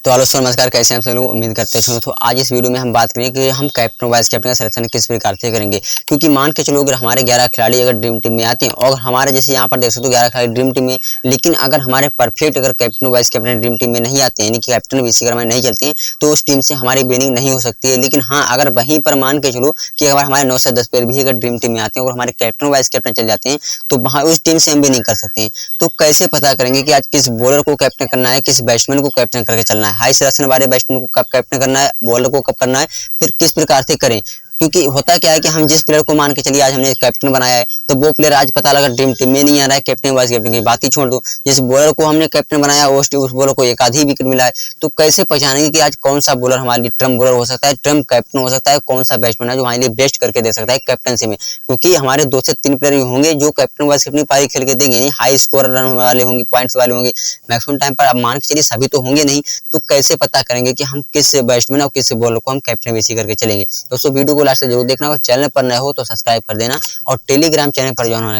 तो hello sir, नमस्कार। कैसे हैं आप सब लोग? उम्मीद करते हैं। तो आज इस वीडियो में हम बात करेंगे कि हम कैप्टन वाइस कैप्टन का सिलेक्शन किस प्रकार से करेंगे। क्योंकि मान के चलो, अगर हमारे 11 खिलाड़ी अगर ड्रीम टीम में आते हैं और हमारे जैसे यहाँ पर देख सकते हो 11 खिलाड़ी ड्रीम टीम में, लेकिन अगर हमारे परफेक्ट अगर captain vice captain dream team में नहीं आते हैं, यानी कि कैप्टन बीसी अगर नहीं चलते हैं, तो उस टीम से हमारी विनिंग नहीं हो सकती है। लेकिन हाँ, अगर वहीं पर मान के चलो कि अगर हमारे 9 से 10 प्लेयर भी अगर ड्रीम टीम में आते हैं और हमारे कैप्टन वाइस कैप्टन चल जाते हैं, तो वहाँ उस टीम से हम विनिंग कर सकते हैं। तो कैसे पता करेंगे कि आज किस बॉलर को कैप्टन करना है, किस बैट्समैन को कैप्टन करके चलना है, हाई सिलेक्शन वाले बैट्समैन को कब कैप्टन करना है, बॉलर को कब करना है, फिर किस प्रकार से करें। क्योंकि होता क्या है कि हम जिस प्लेयर को मान के चलिए आज हमने कैप्टन बनाया है, तो वो प्लेयर आज पता लगा ड्रीम टीम में नहीं आ रहा है, कैप्टन वाइस कैप्टन की बात ही छोड़ दो। जिस बॉलर को हमने कैप्टन बनाया उस बॉलर को एक आधी विकेट मिला है, तो कैसे पहचानेंगे कि आज कौन सा बॉलर हमारे लिए ट्रम्प बॉलर हो सकता है, ट्रम्प कैप्टन हो सकता है, कौन सा बैट्समैन है जो हमारे लिए बेस्ट करके दे सकता है कैप्टनसी में। क्योंकि हमारे 2 से 3 प्लेयर होंगे जो कैप्टन वाइस कैप्टन पारी खेल के देंगे, हाई स्कोर रन वाले होंगे, पॉइंट्स वाले होंगे मैक्सिमम टाइम पर। अब मान के चलिए सभी तो होंगे नहीं, तो कैसे पता करेंगे कि हम किस बैट्समैन और किस बॉलर को हम कैप्टन बेसी करके चलेंगे। दोस्तों वीडियो को लास्ट तक जरूर देखना, चैनल पर नए हो तो सब्सक्राइब कर देना और टेलीग्राम चैनल पर ज्वाइन होना।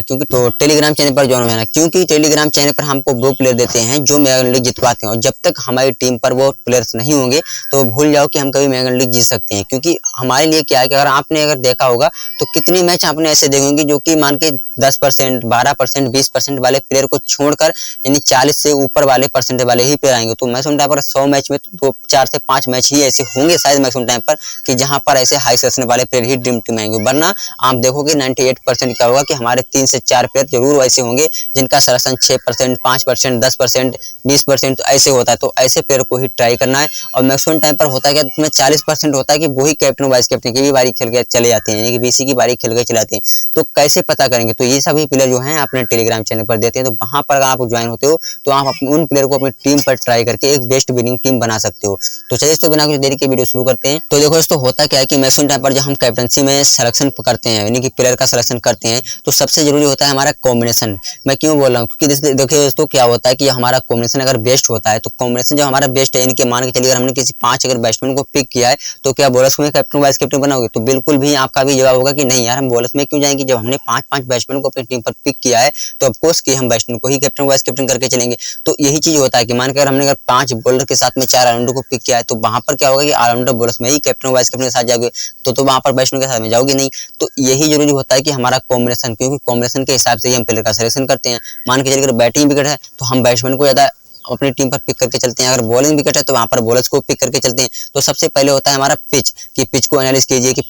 टेलीग्राम चैनल पर ज्वाइन होना, क्योंकि टेलीग्राम चैनल पर हमको वो प्लेयर देते हैं जो मेगा लीग जितवाते हैं, और जब तक हमारी टीम पर वो प्लेयर्स नहीं होंगे तो भूल जाओ कि हम कभी मेगा लीग जीत सकते हैं। क्योंकि हमारे लिए क्या है कि अगर आपने देखा होगा तो कितने मैच आपने ऐसे देखेंगे जो कि मान के 10%, 12%, 20% वाले प्लेयर को छोड़कर यानी 40 से ऊपर वाले परसेंट वाले ही प्लेयर आएंगे। तो मैक्सिमम टाइम पर 100 मैच में तो 4 से 5 मैच ही ऐसे होंगे शायद मैक्सिमम टाइम पर कि जहां पर ऐसे हाई सेशन वाले प्लेयर ही ड्रीम टीम आएंगे। वरना आप देखोगे 98% क्या होगा कि हमारे 3 से 4 प्लेयर जरूर ऐसे होंगे जिनका सिलेक्शन 6%, 5%, 10%, 20% ऐसे होता है। तो ऐसे प्लेयर को ही ट्राई करना है। और मैक्सिमम टाइम पर होता है कि इसमें 40% होता है कि वही कैप्टन वाइस कैप्टन की भी बारी खेल के चले जाते हैं, यानी कि बीसी की बारी खेल के चले जाते हैं। तो कैसे पता करेंगे? तो ये सभी प्लेयर जो हैं अपने टेलीग्राम चैनल पर देते हैं, तो वहां पर अगर आप ज्वाइन होते हो तो आप उन प्लेयर को अपनी टीम पर ट्राई करके एक बेस्ट विनिंग टीम बना सकते हो। तो चलिए तो बिना कुछ देरी के वीडियो शुरू करते हैं। तो देखो दोस्तों, होता क्या है कि मैक्सिमम टाइम पर जब हम कैप्टनसी में सिलेक्शन करते हैं, यानी कि प्लेयर का सिलेक्शन करते हैं, तो सबसे जरूरी होता है हमारा कॉम्बिनेशन। मैं क्यों बोल रहा हूँ? क्योंकि देखिए दोस्तों, क्या होता है कि हमारा कॉम्बिनेशन अगर बेस्ट होता है, तो कॉम्बिनेशन जब हमारा बेस्ट है, यानी कि मान के चलिए अगर हमने किसी 5 अगर बैट्समैन को पिक किया है, तो क्या बॉलर्स को कैप्टन वाइस कैप्टन बनाओगे? तो बिल्कुल भी आपका भी जवाब होगा कि नहीं यार, हम बॉलर्स में क्यों जाएंगे। जब हमने 5-5 बैट्समैन को अपनी टीम पर पिक किया है, तो ऑफकोर्स कि हम बैट्समैन को ही कैप्टन वाइस कैप्टन करके चलेंगे। तो यही चीज होता है कि मानकर हमने अगर 5 बॉलर के साथ में 4 ऑलराउंडर को पिक किया है, तो वहां पर क्या होगा कि ऑलराउंडर बॉलर्स में ही कैप्टन वाइस कैप्टन के साथ जाओगे, तो वहां पर बैट्समैन के साथ में जाओगे नहीं। तो यही जरूरी होता है कि हमारा कॉम्बिनेशन, क्योंकि कॉम्बिनेशन के हिसाब से ही हम प्लेयर का सिलेक्शन करते हैं। मान के चलिए अगर बैटिंग विकेट है तो हम बैट्समैन को ज्यादा अपनी टीम पर पिक करके चलते हैं, अगर बॉलिंग विकेट है तो वहां पर बॉलर्स को पिक करके चलते हैं। तो सबसे पहले होता है हमारा पिच, कि पिच को एनालिसिस कीजिए कि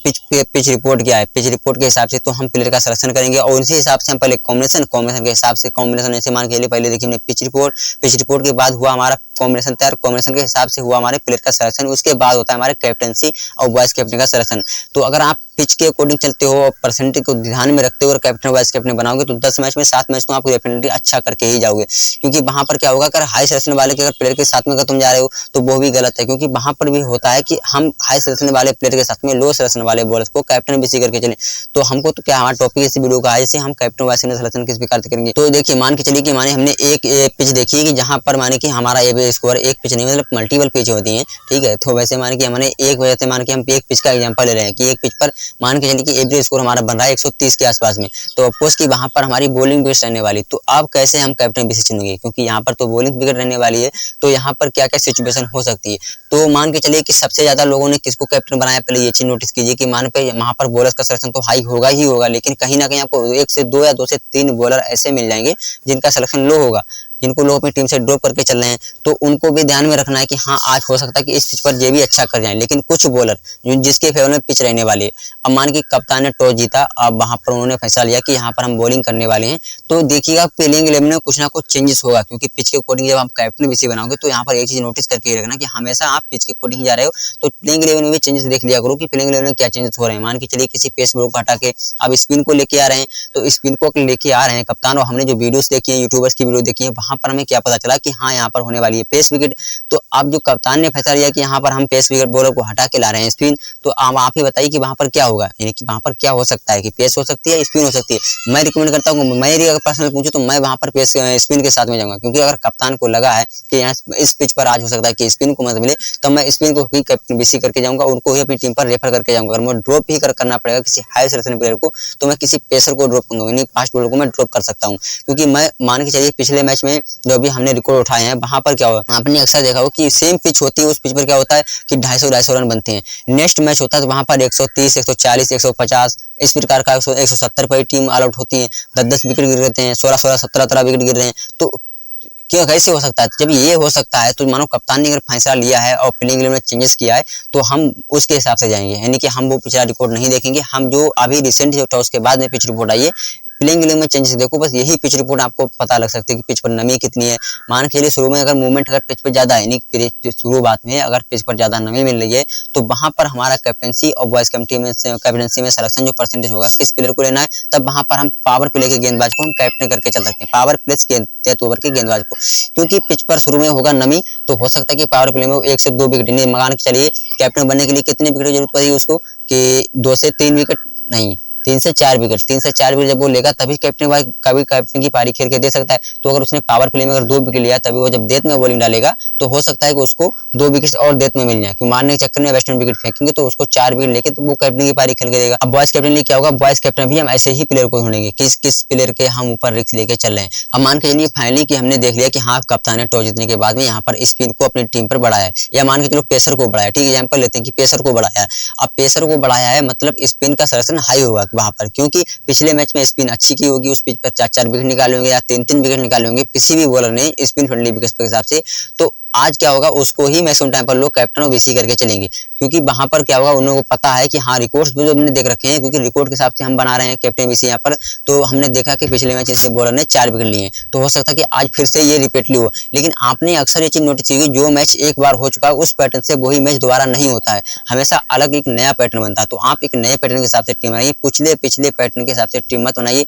पिच रिपोर्ट क्या है। पिच रिपोर्ट के हिसाब से तो हम प्लेयर का सिलेक्शन करेंगे, और उसी हिसाब से हम पहले कॉम्बिनेशन के हिसाब से कॉम्बिनेशन ऐसे मान के चलिए पहले देखिए हमने पिच रिपोर्ट के बाद हुआ हमारा कॉम्बिनेशन तैयार, कॉम्बिनेशन के हिसाब से हुआ हमारे प्लेयर का सिलेक्शन, उसके बाद होता है हमारे कैप्टनसी और वाइस कैप्टन का सिलेक्शन। तो अगर आप पिच के अकॉर्डिंग चलते हो और परसेंटेज को ध्यान में रखते हो और कैप्टन वाइस कैप्टन बनाओगे, तो 10 मैच में 7 मैच तो आप डेफिनेटली अच्छा करके ही जाओगे। क्योंकि वहां पर क्या होगा, अगर हाई सिलेक्शन वाले के अगर प्लेयर के साथ में अगर तुम जा रहे हो तो वो भी गलत है। क्योंकि वहां पर भी होता है कि हम हाई सिलेक्शन वाले प्लेयर के साथ में लो सिलेक्शन वाले बॉलर्स को कैप्टन बीसी करके चले। तो हमको तो क्या, हमारा टॉपिक इस वीडियो का है जैसे हम कैप्टन वाइस कैप्टन सिलेक्शन किस प्रकार से करेंगे। तो देखिए मान के चलिए कि माने हमने एक पिच देखी कि जहां पर माने कि हमारा एवरेज स्कोर एक पिच नहीं मतलब मल्टीपल पिच होती है, ठीक है। तो वैसे मान के हमने एक वजह से मान के हम एक पिच का एग्जांपल ले रहे हैं कि एक पिच पर मान के चलिए कि एवरेज स्कोर हमारा बन रहा है 130 के आसपास में, तो ऑफकोर्स कि वहां पर हमारी बॉलिंग बेस्ट रहने वाली। तो अब कैसे हम कैप्टन बीसी चुनेंगे, क्योंकि यहाँ पर तो बॉलिंग विकेट रहने वाली है, तो यहाँ पर क्या क्या सिचुएशन हो सकती है। तो मान के चलिए कि सबसे ज्यादा लोगों ने किसको कैप्टन बनाया, पहले ये चीज नोटिस कीजिए कि मान पे वहां पर बॉलर्स का सिलेक्शन तो हाई होगा ही होगा, लेकिन कहीं ना कहीं आपको 1 से 2 या 2 से 3 बॉलर ऐसे मिल जाएंगे जिनका सिलेक्शन लो होगा, जिनको लोग अपनी टीम से ड्रॉप करके चल रहे हैं। तो उनको भी ध्यान में रखना है कि हाँ आज हो सकता है कि इस पिच पर ये भी अच्छा कर जाए, लेकिन कुछ बॉलर जिसके फेवर में पिच रहने वाली है। अब मान के कप्तान ने टॉस जीता, अब वहां पर उन्होंने फैसला लिया कि यहाँ पर हम बॉलिंग करने वाले हैं, तो देखिएगा प्लेइंग 11 में कुछ ना कुछ चेंजेस होगा। क्योंकि पिच के अकॉर्डिंग जब आप कैप्टन बीसी बनाओगे तो यहाँ पर एक चीज नोटिस करके रखना कि हमेशा आप पिच के अकॉर्डिंग जा रहे हो, तो प्लेइंग 11 में भी चेंजेस देख लिया करो कि प्लेइंग 11 में क्या चेंजेस हो रहे हैं। मान के चलिए किसी पेस बॉलर को हटा के अब स्पिन को लेके आ रहे हैं, तो स्पिन को लेके आ रहे हैं कप्तान, और हमने जो वीडियोस देखी है, यूट्यूबर्स की वीडियो देखी है, वहां पर हमें क्या पता कि हाँ यहाँ पर होने वाली है पेस विकेट। तो अब जो कप्तान ने फैसला लिया कि यहाँ पर हम पेस विकेट बॉलर को हटा के ला रहे हैं स्पिन, तो आप ही बताइए कि वहां पर क्या होगा, यानी कि वहां पर क्या हो सकता है कि पेस हो सकती है, स्पिन हो सकती है। मैं रिकमेंड करता हूँ, मैं अगर पर्सनल पूछूं तो मैं वहां पर पेस स्पिन के साथ में जाऊंगा। क्योंकि अगर कप्तान को लगा है कि यहाँ इस पिच पर आज हो सकता है कि स्पिन को मत मिले, तो मैं स्पिन को ही कैप्टन बीसी करके जाऊंगा, उनको ही अपनी टीम पर रेफर करके जाऊंगा। अगर मुझे ड्रॉप ही करना पड़ेगा किसी हाई सिलेक्शन प्लेयर को, तो मैं किसी पेसर को ड्रॉप करूंगा, यानी फास्ट बॉलर को मैं ड्रॉप कर सकता हूँ। क्योंकि मैं मान के चलिए पिछले मैच में में जो अभी हमने रिकॉर्ड उठाए हैं, वहां पर क्या हुआ, आपने अक्सर देखा हो कि सेम पिच होती है, उस पिच पर क्या होता है कि 250 रन बनते हैं। नेक्स्ट मैच होता है तो वहां पर 130, 140, 150 इस प्रकार का 170 पर टीम ऑल आउट होती है, 10-10 विकेट गिर रहे हैं, 16-16, 17-17 विकेट गिर रहे हैं। तो क्यों कैसे हो सकता है? जब ये हो सकता है तो मानो कप्तान ने अगर फैसला लिया है और प्लेइंग 11 में चेंजेस किया है तो हम उसके हिसाब से जाएंगे, यानी कि हम वो पिछला रिकॉर्ड नहीं देखेंगे। हम जो अभी रिसेंट जो था उसके बाद में पिच रिपोर्ट आई है, प्लेइंग 11 में चेंजेस देखो, बस यही पिच रिपोर्ट आपको पता लग सकती है कि पिच पर नमी कितनी है। मान के लिए शुरू में अगर मूवमेंट अगर पिच पर ज्यादा है, यानी शुरुआत में अगर पिच पर ज्यादा नमी मिल रही है तो वहां पर हमारा कैप्टनसी और वॉइस कैप्टनसी में सिलेक्शन जो परसेंटेज होगा किस प्लेयर को लेना है, तब वहां पर हम पावर प्ले के गेंदबाज को हम कैप्टन करके चल सकते हैं, पावर प्लस डेथ ओवर के गेंदबाज को। क्योंकि पिच पर शुरू में होगा नमी तो हो सकता है कि पावर प्ले में 1 से 2 विकेट मान के चलिए कैप्टन बनने के लिए कितने विकेट की जरूरत पड़ेगी उसको, कि 2 से 3 विकेट नहीं, 3 से 4 विकेट, 3 से 4 विकेट जब वो लेगा तभी कैप्टन की पारी खेल के दे सकता है। तो अगर उसने पावर प्ले में अगर 2 विकेट लिया तभी वो जब डेथ में बॉलिंग डालेगा तो हो सकता है कि उसको 2 विकेट और डेथ में मिल जाए, क्योंकि मारने के चक्कर में वेस्टर्न विकेट फेंकेंगे तो उसको 4 विकेट लेके तो वो कैप्टन की पारी खेल के देगा। अब बॉयज कैप्टन लिए क्या होगा, बॉयज कैप्टन भी हम ऐसे ही प्लेयर को ढूंढेंगे, किस प्लेयर के हम ऊपर रिस्क लेके चल रहे हैं। अब मान के चलिए फाइनली कि हमने देख लिया कि हाँ कप्तान ने टॉस जीतने के बाद में यहाँ पर स्पिन को अपनी टीम पर बढ़ाया है, या मान के चलो पेसर को बढ़ाया, ठीक है एग्जाम्पल लेते हैं कि पेसर को बढ़ाया है। अब पेसर को बढ़ाया है मतलब स्पिन का सिलेक्शन हाई होगा वहां पर, क्योंकि पिछले मैच में स्पिन अच्छी की होगी, उस पिच पर 4-4 विकेट निकाले होंगे या 3-3 विकेट निकाले होंगे किसी भी बॉलर ने स्पिन फ्रेंडली विकेट के हिसाब से। तो आज क्या होगा, उसको ही मैक्सिमम टाइम पर लोग कैप्टन और वीसी करके चलेंगे, क्योंकि वहां पर क्या होगा उन लोगों को पता है कि हाँ रिकॉर्ड्स जो हमने देख रखे हैं, क्योंकि रिकॉर्ड के हिसाब से हम बना रहे हैं कैप्टन वीसी यहाँ पर। तो हमने देखा कि पिछले मैच से बॉलर ने 4 विकेट लिए हैं, तो हो सकता है कि आज फिर से ये रिपीटली हो। लेकिन आपने अक्सर ये चीज नोटिस की, जो मैच एक बार हो चुका है उस पैटर्न से वही मैच दोबारा नहीं होता है, हमेशा अलग एक नया पैटर्न बनता है। तो आप एक नए पैटर्न के हिसाब से टीम बनाइए, पिछले पैटर्न के हिसाब से टीम मत बनाइए।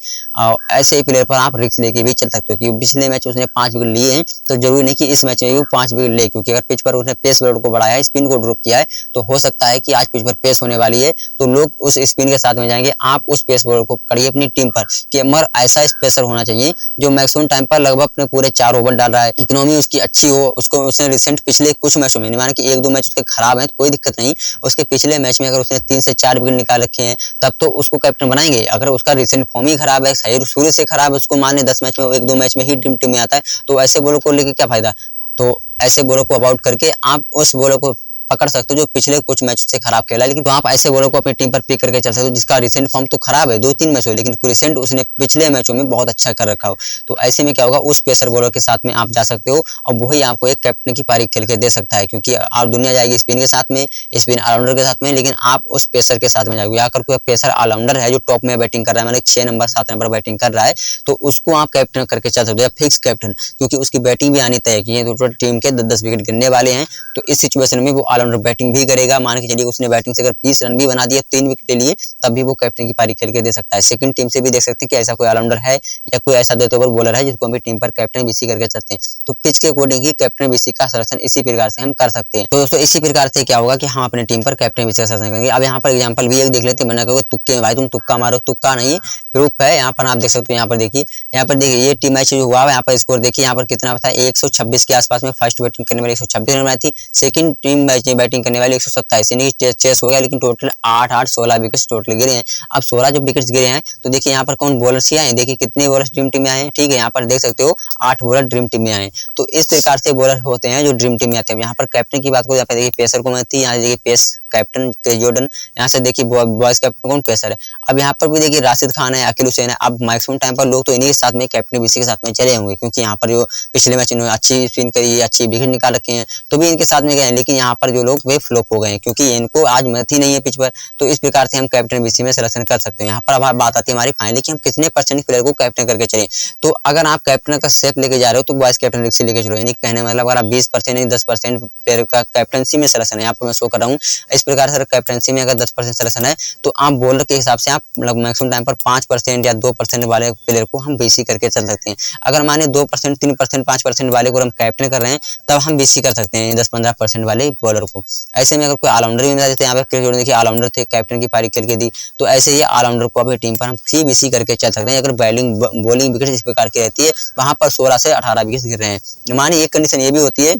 ऐसे ही प्लेयर पर आप रिस्क लेके भी चल सकते हो, क्योंकि पिछले मैच उसने 5 विकेट लिए हैं तो जरूरी नहीं कि इस मैच में भी 5 विकेट ले, क्योंकि अगर पिच पर उसने पेस बॉलर को बढ़ाया है, स्पिन को ड्रॉप किया है, तो हो सकता है कि आज पिच पर पेस होने वाली है तो लोग उस स्पिन के साथ में जाएंगे। आप उस पेस बॉलर को पकड़िए अपनी टीम पर, कि मगर ऐसा स्पेसर होना चाहिए जो मैक्सिमम टाइम पर लगभग अपने पूरे 4 ओवर डाल रहा है, इकोनॉमी उसकी अच्छी हो। उसको उसने रिसेंट पिछले कुछ मैचों में, माना कि 1-2 मैच उसके खराब हैं तो कोई दिक्कत नहीं, उसके पिछले मैच में अगर उसने 3 से 4 विकेट निकाल रखे हैं तब तो उसको कैप्टन बनाएंगे। अगर उसका रिसेंट फॉर्म ही खराब है, सही शुरू से खराब है, उसको माने 10 मैच में 1-2 मैच में ही ड्रीम टीम में आता है, तो ऐसे बॉलर को लेके क्या फायदा। तो ऐसे बॉलर को अवॉइड करके आप उस बॉलर को पकड़ सकते हो जो पिछले कुछ मैच से खराब खेला है, लेकिन तो आप ऐसे बॉलर को अपनी टीम पर पिक करके चल सकते हो जिसका रिसेंट फॉर्म तो खराब है 2-3 मैच हो, लेकिन रिसेंट उसने पिछले मैचों में बहुत अच्छा कर रखा हो। तो ऐसे में क्या होगा, उस पेसर बॉलर के साथ में आप जा सकते हो और वही आपको एक कैप्टन की पारी खेल के दे सकता है, क्योंकि आप दुनिया जाएगी स्पिन के साथ में, स्पिन ऑलराउंडर के साथ में, लेकिन आप उस पेसर के साथ में जाओगे। अगर कोई पेसर ऑलराउंडर है जो टॉप में बैटिंग कर रहा है, मतलब 6 नंबर 7 नंबर बैटिंग कर रहा है, तो उसको आप कैप्टन करके चल सकते हो, फिक्स कैप्टन, क्योंकि उसकी बैटिंग भी आनी तय की है। तो टोटल टीम के 10-10 विकेट गिरने वाले हैं, तो इस सिचुएशन में वो ऑलराउंडर बैटिंग भी करेगा। मान के चलिए उसने बैटिंग से अगर 20 रन भी बना दिए, 3 विकेट लिए, तब भी वो कैप्टन की पारी खेल के दे सकता है। सेकंड टीम से भी देख सकते हैं कि ऐसा कोई ऑलराउंडर है या कोई ऐसा डेथ ओवर बॉलर है जिसको हम टीम पर कैप्टन बीसी करके चलते हैं। तो पिच के अकॉर्डिंग ही कैप्टन बीसी का सिलेक्शन इसी प्रकार से हम कर सकते हैं। तो दोस्तों इसी प्रकार से क्या होगा कि हम अपने टीम पर कैप्टन बीसी का सिलेक्शन करेंगे। अब यहाँ पर एग्जाम्पल भी एक देख लेते हैं, मना करोगे तुक्के में, भाई तुम तुक्का मारो, तुक्का नहीं प्रूफ है। यहाँ पर आप देख सकते हो, यहाँ पर देखिए ये टीम मैच जो हुआ है, यहाँ पर स्कोर देखिए, यहाँ पर कितना था 126 के आसपास में। फर्स्ट बैटिंग करने वाली 126 रन बनाई थी, सेकंड टीम मैच में बैटिंग करने वाली 127, यानी चेस हो गया, लेकिन टोटल 8-8 16 विकेट्स टोटल गिरे हैं। अब 16 जो विकेट्स गिरे हैं तो देखिए यहाँ पर कौन बॉलर्स आए हैं, देखिए कितने बॉलर्स ड्रीम टीम में आए हैं, ठीक है, यहाँ पर देख सकते हो 8 बॉलर ड्रीम टीम में आए। तो इस प्रकार से बॉलर होते हैं जो ड्रीम टीम में आते हैं। यहाँ पर कैप्टन की बात को, यहाँ पर देखिए पेसर को मिलती है, यहाँ देखिए पेस कैप्टन जॉर्डन, यहाँ से देखिए बॉयज कैप्टन कौन पेसर है। अब यहाँ पर भी देखिए राशिद खान है, अकील हुसैन है। अब मैक्सिमम टाइम पर लोग तो इन्हीं के साथ में कैप्टन बीसी के साथ में चले होंगे, क्योंकि यहाँ पर जो पिछले मैच इन्होंने अच्छी स्पिन करी है, अच्छी विकेट निकाल रखे हैं, तो भी इनके साथ में गए हैं। लेकिन यहाँ पर जो लोग वे फ्लॉप हो गए हैं, क्योंकि इनको आज मत ही नहीं है पिच पर। तो इस प्रकार से हम कैप्टन बीसी में सिलेक्शन कर सकते हैं। यहाँ पर अब बात आती है हमारी फाइनली कि हम कितने परसेंट प्लेयर को कैप्टन करके चलें। तो अगर आप कैप्टन का स्टेप लेके जा रहे हो तो बॉयज कैप्टन रिक्स लेके चलो, यानी कहने मतलब अगर आप 20% नहीं 10% प्लेयर का कैप्टनसी में सिलेक्शन है, यहाँ पर मैं शो कर रहा हूँ इस प्रकार से। कैप्टनसी में अगर 10% सिलेक्शन है तो आप बॉलर के हिसाब से आप मतलब मैक्सिमम टाइम पर 5% या 2% वाले प्लेयर को हम बीसी करके चल सकते हैं। अगर माने 2%, 3%, 5% वाले को हम कैप्टन कर रहे हैं, तब हम बीसी कर सकते हैं 10-15% वाले बॉलर को। ऐसे में अगर कोई ऑलराउंडर भी मिला देते हैं, यहाँ पर देखिए ऑलराउंडर थे, कैप्टन की पारी खेल के दी, तो ऐसे ही ऑलराउंडर को अपनी टीम पर हम बीसी करके चल सकते हैं। अगर बॉलिंग विकेट इस प्रकार की रहती है, वहां पर 16 से 18 विकेट गिर रहे हैं। मानिए एक कंडीशन ये भी होती है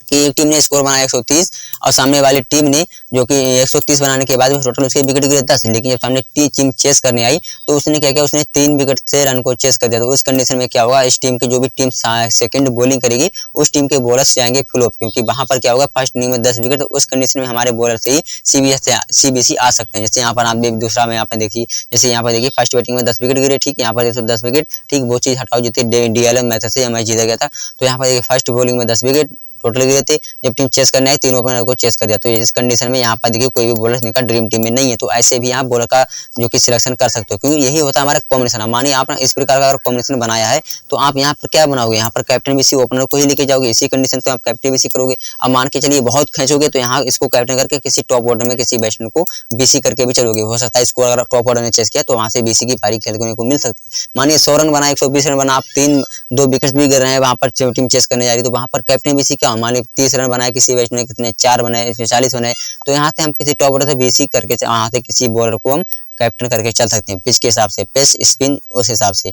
कि एक टीम ने स्कोर बनाया 130 और सामने वाली टीम ने जो कि 130 बनाने के बाद टोटल उसके विकेट गिरे 10, लेकिन जब सामने टीम चेस करने आई तो उसने क्या किया, उसने 3 विकेट से रन को चेस कर दिया। तो उस कंडीशन में क्या होगा, इस टीम की जो भी टीम सेकंड बॉलिंग करेगी उस टीम के बॉलर्स जाएंगे फ्लॉप, क्योंकि वहां पर क्या होगा, फर्स्ट इनिंग में 10 विकेट, तो उस कंडीशन में हमारे बॉलर से ही सीबीएसई आ सकते हैं। जैसे यहाँ पर आप दूसरा में यहाँ पर देखिए, जैसे यहाँ पर देखिए फर्स्ट बैटिंग में 10 विकेट गिरे, ठीक है, यहाँ पर देखो 10 विकेट, ठीक, वो चीज हटाओ जितने डीएलएम मेथड से मैच जीता गया था। तो यहाँ पर देखिए फर्स्ट बॉलिंग में 10 विकेट टोटल गिरे थे, जब टीम चेस करने आई तीनों ओपनर को चेस कर दिया। तो इस कंडीशन में यहाँ पर देखिए कोई भी बॉलर निकल ड्रीम टीम में नहीं है, तो ऐसे भी आप बॉलर का जो कि सिलेक्शन कर सकते हो, क्योंकि यही होता है हमारा कॉम्बिनेशन। मानिए आपने इस प्रकार का अगर कॉम्बिनेशन बनाया है तो आप यहाँ पर क्या बनाओगे, यहाँ पर कैप्टन बीसी ओपनर को ही लेके जाओगे, इसी कंडीशन तो आप कैप्टन बीसी करोगे। अब मान के चलिए बहुत खींचोगे तो यहाँ इसको कैप्टन करके किसी टॉप ऑर्डर में किसी बैट्समैन को बीसी करके भी चलोगे, हो सकता है इसको अगर टॉप ऑर्डर ने चेस किया तो वहां से बीसी की पारी खेलने को मिल सकती है। मानिए 100 रन बना, 120 रन बना, आप 2 विकेट भी गिर रहे हैं, वहां पर टीम चेस करने जा रही है, तो वहां पर कैप्टन बीसी क्या, मानिए 30 रन बनाए किसी बैट्समैन ने, कितने 4 बनाए, 40 बनाए, तो यहाँ से हम किसी टॉप ऑर्डर से बीसी करके वहां से किसी बॉलर को हम कैप्टन करके चल सकते हैं, पिच के हिसाब से, पेस स्पिन उस हिसाब से,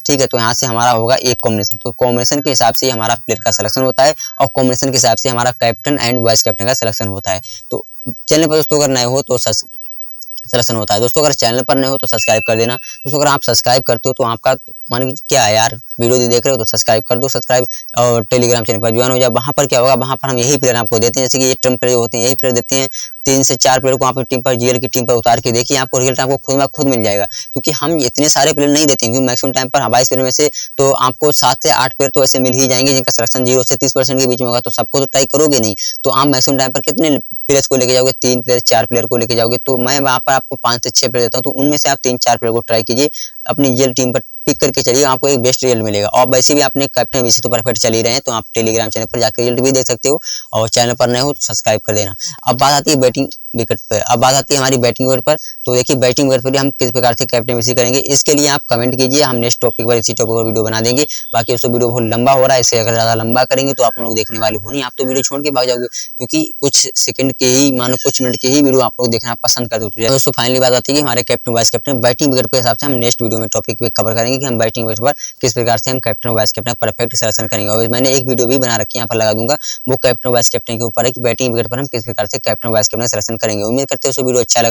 ठीक है। तो यहाँ से हमारा होगा एक कॉम्बिनेशन, तो कॉम्बिनेशन के हिसाब से हमारा प्लेयर का सिलेक्शन होता है और कॉम्बिनेशन के हिसाब से हमारा कैप्टन एंड वाइस कैप्टन का सिलेक्शन होता है। तो चैनल पर दोस्तों अगर नए हो तो सिलेक्शन होता है। दोस्तों अगर चैनल पर नए हो तो सब्सक्राइब कर देना। दोस्तों अगर आप सब्सक्राइब करते हो तो आपका मान लीजिए क्या है यार, वीडियो देख रहे हो तो सब्सक्राइब कर दो, सब्सक्राइब और टेलीग्राम चैनल पर ज्वाइन हो जाए। वहां पर क्या होगा, वहां पर हम यही प्लेयर आपको देते हैं, जैसे कि ये टर्म प्लेयर होते हैं, यही प्लेयर देते हैं, 3 से 4 प्लेयर को आप टीम पर जीएल की टीम पर उतार के देखिए, आपको रिजल्ट आपको खुद मिल जाएगा। क्योंकि हम इतने सारे प्लेयर नहीं देते हैं, क्योंकि मैक्सिमम टाइम पर 22 प्लेयर में से तो आपको 7 से 8 प्लेयर तो ऐसे मिल ही जाएंगे जिनका सिलेक्शन 0 से 30% के बीच में होगा, तो सबको तो ट्राई करोगे नहीं। तो आप मैक्सिमम टाइम पर कितने प्लेयर्स को लेके जाओगे, 3 प्लेयर 4 प्लेयर को लेके जाओगे। तो मैं वहाँ पर आपको 5 से 6 प्लेयर देता हूँ, तो उनमें से आप 3-4 प्लेयर को ट्राई कीजिए, अपनी जीएल टीम पर पिक करके चलिए, आपको एक बेस्ट रिजल्ट मिलेगा। और वैसे भी आपने कैप्टन बीसी तो परफेक्ट चल ही रहे हैं, तो आप टेलीग्राम चैनल पर जाकर रिजल्ट भी देख सकते हो, और चैनल पर नए हो तो सब्सक्राइब कर देना। अब बात आती है बैटिंग विकेट पर, अब बात आती है हमारी बैटिंग विकेट पर। तो देखिए बैटिंग विकेट पर हम किस प्रकार से कैप्टन बीसी करेंगे, इसके लिए आप कमेंट कीजिए, हम नेक्स्ट टॉपिक पर इसी टॉपिक पर वीडियो बना देंगे। बाकी उसको वीडियो बहुत लंबा हो रहा है, इससे अगर ज़्यादा लंबा करेंगे तो आप लोग देखने वाले हो नहीं, आप तो वीडियो छोड़ के भाग जाओगे, क्योंकि कुछ सेकंड के ही मानो कुछ मिनट के ही वीडियो आप लोग देखना पसंद करते हो। दोस्तों फाइनली बात आती है कि हमारे captain vice captain batting wicket के हिसाब से हम नेक्स्ट वीडियो में टॉपिक पे कवर करेंगे कि हम बैटिंग विकेट पर किस प्रकार से हम captain vice captain perfect selection करेंगे। और मैंने एक वीडियो भी बना रखी है, यहाँ पर लगा दूंगा, वो कैप्टन वाइस कैप्टन के ऊपर है कि बैटिंग विकेट पर हम किस प्रकार से कैप्टन वाइस कैप्टन सिलेक्शन करेंगे। उम्मीद करते हो वीडियो अच्छा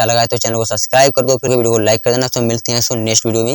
लगा है तो चैनल को सब्सक्राइब कर दो, फिर वीडियो को लाइक कर देना। तो मिलते हैं नेक्स्ट वीडियो में।